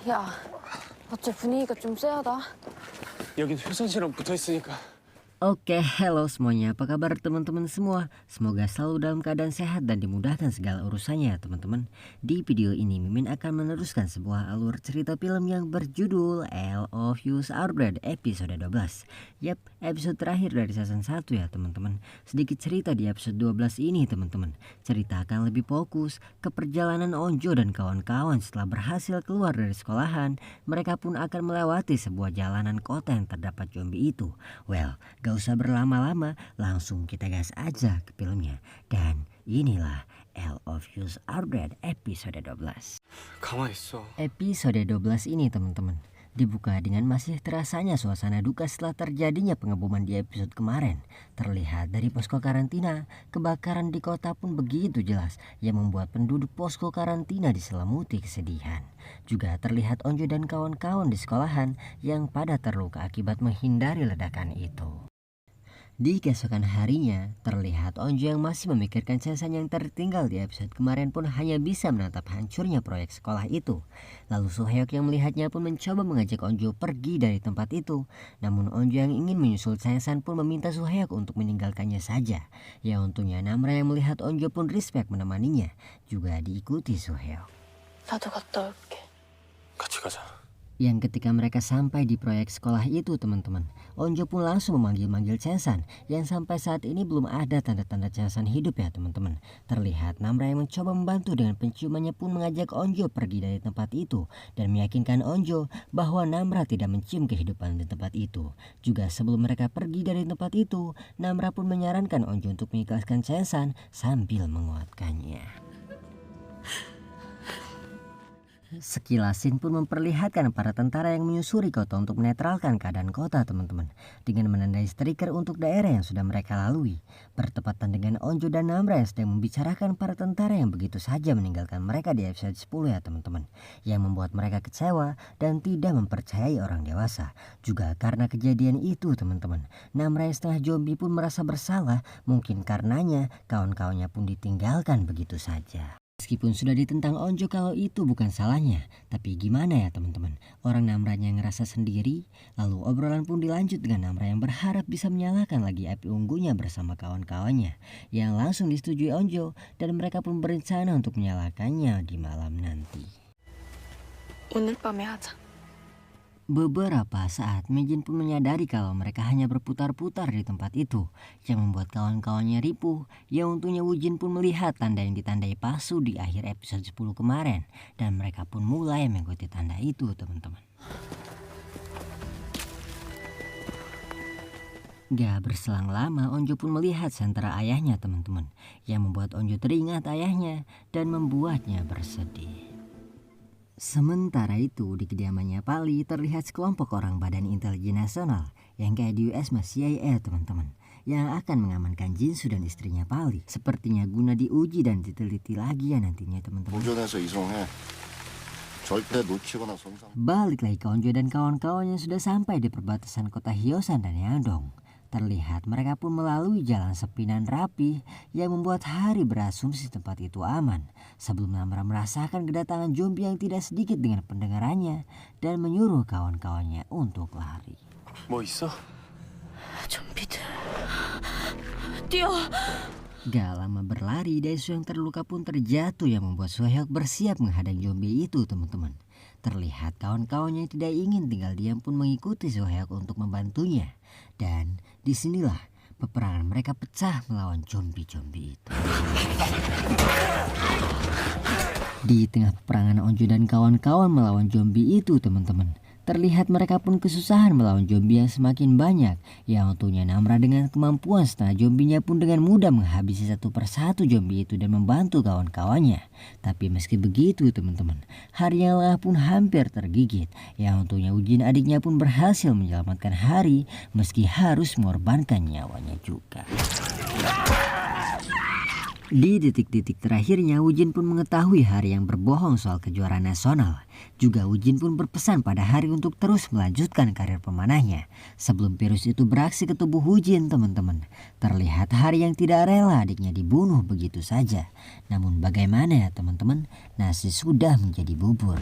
야, 어째 분위기가 좀 쎄하다. 여긴 효선 씨랑 붙어 있으니까. Oke, halo semuanya. Apa kabar teman-teman semua? Semoga selalu dalam keadaan sehat dan dimudahkan segala urusannya ya teman-teman. Di video ini Mimin akan meneruskan sebuah alur cerita film yang berjudul L of Use Our Bread episode 12. Yap, episode terakhir dari season 1 ya teman-teman. Sedikit cerita di episode 12 ini teman-teman. Cerita akan lebih fokus ke perjalanan Onjo dan kawan-kawan setelah berhasil keluar dari sekolahan. Mereka pun akan melewati sebuah jalanan kota yang terdapat zombie itu. Well, gak usah berlama-lama, langsung kita gas aja ke filmnya. Dan inilah L of Use Our Bread episode 12. 가만히 있어. Episode 12 ini teman-teman dibuka dengan masih terasanya suasana duka setelah terjadinya pengeboman di episode kemarin. Terlihat dari posko karantina, kebakaran di kota pun begitu jelas yang membuat penduduk posko karantina diselimuti kesedihan. Juga terlihat Onjo dan kawan-kawan di sekolahan yang pada terluka akibat menghindari ledakan itu. Di keesokan harinya, terlihat Onjo yang masih memikirkan Chesan yang tertinggal di episode kemarin pun hanya bisa menatap hancurnya proyek sekolah itu. Lalu Suhyok yang melihatnya pun mencoba mengajak Onjo pergi dari tempat itu. Namun Onjo yang ingin menyusul Chesan pun meminta Suhyok untuk meninggalkannya saja. Ya untungnya Namra yang melihat Onjo pun respect menemaninya. Juga diikuti Suhyok. 나도 갔다 올게. 같이 가자. Yang ketika mereka sampai di proyek sekolah itu teman-teman, Onjo pun langsung memanggil-manggil Chesan yang sampai saat ini belum ada tanda-tanda Chesan hidup ya teman-teman. Terlihat Namra yang mencoba membantu dengan penciumannya pun mengajak Onjo pergi dari tempat itu dan meyakinkan Onjo bahwa Namra tidak mencium kehidupan di tempat itu. Juga sebelum mereka pergi dari tempat itu, Namra pun menyarankan Onjo untuk mengikhlaskan Chesan sambil menguatkannya. Sekilas scene pun memperlihatkan para tentara yang menyusuri kota untuk menetralkan keadaan kota teman-teman. Dengan menandai striker untuk daerah yang sudah mereka lalui. Bertepatan dengan Onjo dan Namra yang sedang membicarakan para tentara yang begitu saja meninggalkan mereka di episode 10 ya teman-teman. Yang membuat mereka kecewa dan tidak mempercayai orang dewasa. Juga karena kejadian itu teman-teman. Namra yang setengah zombie pun merasa bersalah. Mungkin karenanya kawan-kawannya pun ditinggalkan begitu saja. Meskipun sudah ditentang Onjo kalau itu bukan salahnya, tapi gimana ya teman-teman? Orang Namranya ngerasa sendiri, lalu obrolan pun dilanjut dengan Namra yang berharap bisa menyalakan lagi api unggunya bersama kawan-kawannya, yang langsung disetujui Onjo dan mereka pun berencana untuk menyalakannya di malam nanti. 오늘 밤에 하자. Beberapa saat Mijin pun menyadari kalau mereka hanya berputar-putar di tempat itu, yang membuat kawan-kawannya ripuh. Ya untungnya Wujin pun melihat tanda yang ditandai palsu di akhir episode 10 kemarin, dan mereka pun mulai mengikuti tanda itu teman-teman. Gak berselang lama Onjo pun melihat sentera ayahnya teman-teman, yang membuat Onjo teringat ayahnya dan membuatnya bersedih. Sementara itu di kediamannya Pali terlihat sekelompok orang Badan Intelijen Nasional yang kayak di US mas CIA teman-teman, yang akan mengamankan Jinsu dan istrinya Pali. Sepertinya guna diuji dan diteliti lagi ya nantinya teman-teman. Balik lagi ke Onjo dan kawan-kawannya sudah sampai di perbatasan kota Hyosan dan Yangdong. Terlihat mereka pun melalui jalan sepi dan rapi yang membuat Hari berasumsi tempat itu aman. Sebelum Namra merasakan kedatangan zombie yang tidak sedikit dengan pendengarannya dan menyuruh kawan-kawannya untuk lari. 뭐 있어? 좀비들. 뛰어. Gak lama berlari, Daesu yang terluka pun terjatuh yang membuat Suhyok bersiap menghadang zombie itu teman-teman. Terlihat kawan-kawannya yang tidak ingin tinggal diam pun mengikuti Suhyok untuk membantunya. Dan disinilah peperangan mereka pecah melawan zombie-zombie itu. Di tengah peperangan Onjo dan kawan-kawan melawan zombie itu teman-teman, terlihat mereka pun kesusahan melawan zombie yang semakin banyak. Yang untungnya Namra dengan kemampuan setengah zombinya pun dengan mudah menghabisi satu persatu zombie itu dan membantu kawan-kawannya. Tapi meski begitu teman-teman, Hari yang lelah pun hampir tergigit. Yang untungnya Ujin adiknya pun berhasil menyelamatkan Hari meski harus mengorbankan nyawanya juga. Di detik-detik terakhirnya Wujin pun mengetahui Hari yang berbohong soal kejuaraan nasional. Juga Wujin pun berpesan pada Hari untuk terus melanjutkan karir pemanahnya. Sebelum virus itu beraksi ke tubuh Wujin teman-teman, terlihat Hari yang tidak rela adiknya dibunuh begitu saja. Namun bagaimana ya teman-teman, nasi sudah menjadi bubur.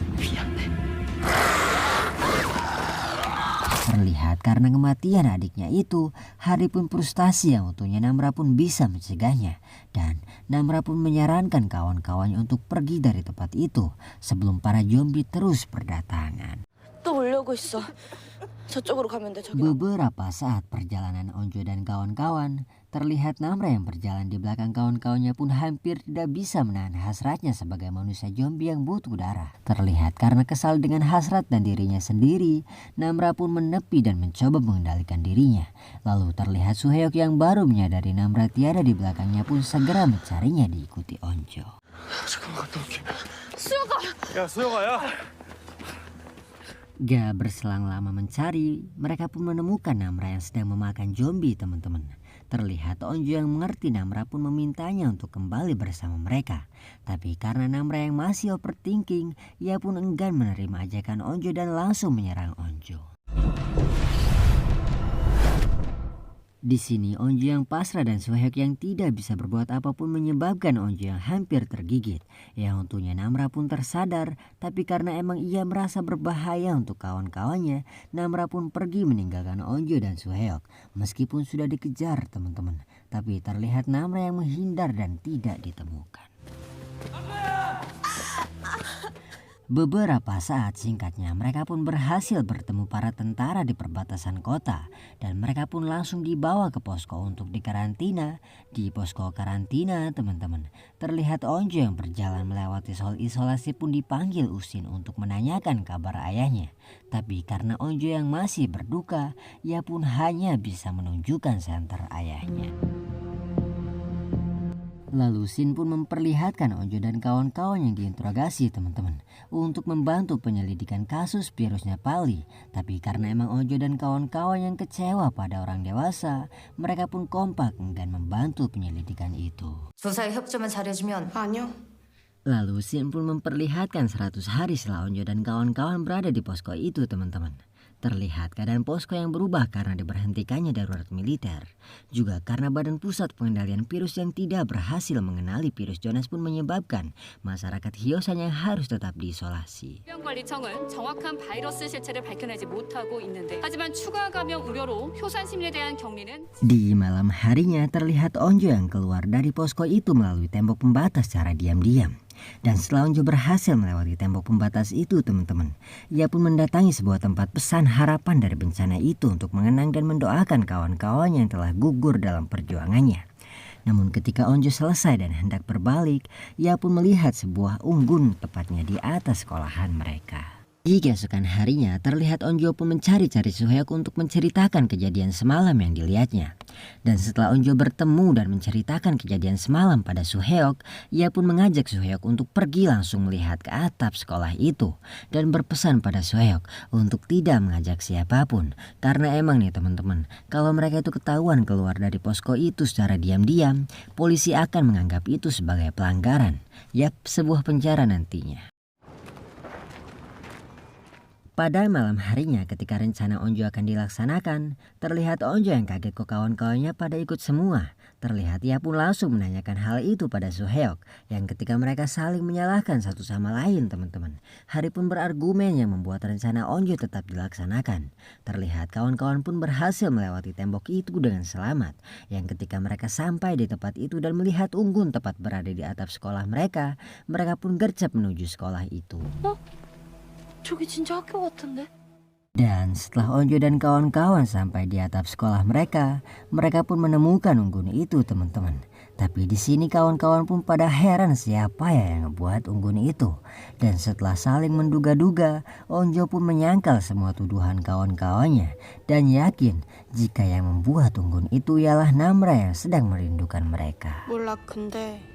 Terlihat karena kematian adiknya itu, Hari pun frustasi yang untungnya Namra pun bisa mencegahnya. Dan Namra pun menyarankan kawan-kawannya untuk pergi dari tempat itu sebelum para zombie terus berdatangan. 또 오려고 있어. 저쪽으로 가면 돼. 저기. Beberapa saat perjalanan Onjo dan kawan-kawan, terlihat Namra yang berjalan di belakang kawan-kawannya pun hampir tidak bisa menahan hasratnya sebagai manusia zombie yang butuh darah. Terlihat karena kesal dengan hasrat dan dirinya sendiri, Namra pun menepi dan mencoba mengendalikan dirinya. Lalu terlihat Suhyok yang baru menyadari Namra tiada di belakangnya pun segera mencarinya diikuti Onjo. 잠깐만 갔다 올게. 수혁아! 야, 수영아, 야! Gak berselang lama mencari, mereka pun menemukan Namra yang sedang memakan zombie, teman-teman. Terlihat Onjo yang mengerti Namra pun memintanya untuk kembali bersama mereka. Tapi karena Namra yang masih overthinking, ia pun enggan menerima ajakan Onjo dan langsung menyerang Onjo. Di sini Onjo yang pasrah dan Suhyok yang tidak bisa berbuat apapun menyebabkan Onjo yang hampir tergigit. Yang untungnya Namra pun tersadar, tapi karena emang ia merasa berbahaya untuk kawan-kawannya, Namra pun pergi meninggalkan Onjo dan Suhyok. Meskipun sudah dikejar teman-teman, tapi terlihat Namra yang menghindar dan tidak ditemukan. Beberapa saat singkatnya mereka pun berhasil bertemu para tentara di perbatasan kota dan mereka pun langsung dibawa ke posko untuk dikarantina. Di posko karantina teman-teman, terlihat Onjo yang berjalan melewati soal isolasi pun dipanggil Usin untuk menanyakan kabar ayahnya. Tapi karena Onjo yang masih berduka, ia pun hanya bisa menunjukkan senter ayahnya. Lalu Sin pun memperlihatkan Onjo dan kawan-kawan yang diinterogasi teman-teman untuk membantu penyelidikan kasus virusnya Pali. Tapi karena emang Onjo dan kawan-kawan yang kecewa pada orang dewasa, mereka pun kompak enggan membantu penyelidikan itu. 조사에 협조만 잘해주면 아니요. Lalu Sin pun memperlihatkan 100 hari setelah Onjo dan kawan-kawan berada di posko itu teman-teman. Terlihat keadaan posko yang berubah karena diberhentikannya darurat militer. Juga karena Badan Pusat Pengendalian Virus yang tidak berhasil mengenali virus Jonas pun menyebabkan masyarakat Hyosan yang harus tetap diisolasi. 질병관리청은 정확한 바이러스 실체를 밝혀내지 못하고 있는데 하지만 추가 감염 우려로 효산 시민에 대한 격리는 Di malam harinya terlihat Onjo yang keluar dari posko itu melalui tembok pembatas secara diam-diam. Dan setelah Onjo berhasil melewati tembok pembatas itu teman-teman, ia pun mendatangi sebuah tempat pesan harapan dari bencana itu untuk mengenang dan mendoakan kawan-kawannya yang telah gugur dalam perjuangannya. Namun ketika Onjo selesai dan hendak berbalik, ia pun melihat sebuah unggun tepatnya di atas sekolahan mereka. Di keesokan harinya terlihat Onjo pun mencari-cari Suhyok untuk menceritakan kejadian semalam yang dilihatnya. Dan setelah Onjo bertemu dan menceritakan kejadian semalam pada Suhyok, ia pun mengajak Suhyok untuk pergi langsung melihat ke atap sekolah itu. Dan berpesan pada Suhyok untuk tidak mengajak siapapun. Karena emang nih teman-teman, kalau mereka itu ketahuan keluar dari posko itu secara diam-diam, polisi akan menganggap itu sebagai pelanggaran. Yap, sebuah penjara nantinya. Pada malam harinya ketika rencana Onjo akan dilaksanakan, terlihat Onjo yang kaget kok kawan-kawannya pada ikut semua. Terlihat ia pun langsung menanyakan hal itu pada Suhyok, yang ketika mereka saling menyalahkan satu sama lain teman-teman. Hari pun berargumen yang membuat rencana Onjo tetap dilaksanakan. Terlihat kawan-kawan pun berhasil melewati tembok itu dengan selamat, yang ketika mereka sampai di tempat itu dan melihat unggun tepat berada di atap sekolah mereka, mereka pun gercep menuju sekolah itu. 저기 진짜 학교 같은데? Dan setelah Onjo dan kawan-kawan sampai di atap sekolah mereka pun menemukan unggun itu teman-teman. Tapi di sini kawan-kawan pun pada heran siapa ya yang ngebuat unggun itu. Dan setelah saling menduga-duga, Onjo pun menyangkal semua tuduhan kawan-kawannya dan yakin jika yang membuat unggun itu ialah Namra yang sedang merindukan mereka. 몰라, 근데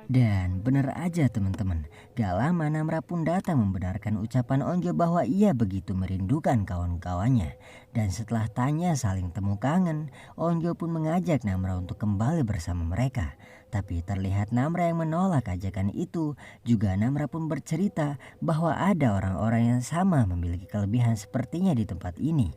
Dan benar aja teman-teman, gak lama Namra pun datang membenarkan ucapan Onjo bahwa ia begitu merindukan kawan-kawannya. Dan setelah tanya saling temu kangen, Onjo pun mengajak Namra untuk kembali bersama mereka. Tapi terlihat Namra yang menolak ajakan itu. Juga Namra pun bercerita bahwa ada orang-orang yang sama memiliki kelebihan sepertinya di tempat ini.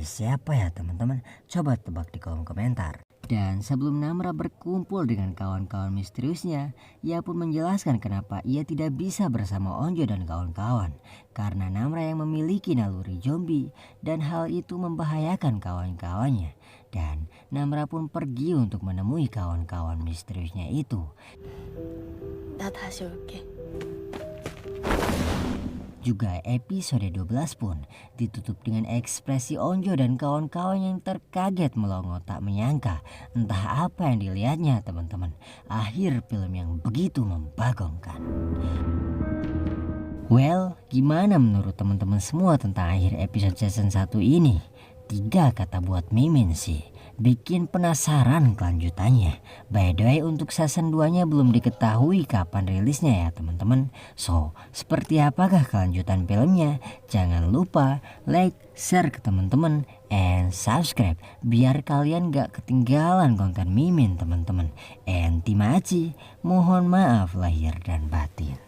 Siapa ya teman-teman? Coba tebak di kolom komentar. Dan sebelum Namra berkumpul dengan kawan-kawan misteriusnya, ia pun menjelaskan kenapa ia tidak bisa bersama Onjo dan kawan-kawan. Karena Namra yang memiliki naluri zombie dan hal itu membahayakan kawan-kawannya. Dan Namra pun pergi untuk menemui kawan-kawan misteriusnya itu. 나 다시 올게. Juga episode 12 pun ditutup dengan ekspresi Onjo dan kawan-kawan yang terkaget melongo tak menyangka entah apa yang dilihatnya teman-teman. Akhir film yang begitu membagongkan. Well, gimana menurut teman-teman semua tentang akhir episode season 1 ini? 3 kata buat Mimin sih. Bikin penasaran kelanjutannya. By the way, untuk season 2-nya belum diketahui kapan rilisnya ya teman-teman. So, seperti apakah kelanjutan filmnya? Jangan lupa like, share ke teman-teman, and subscribe biar kalian gak ketinggalan konten Mimin teman-teman. And Timaci, mohon maaf lahir dan batin.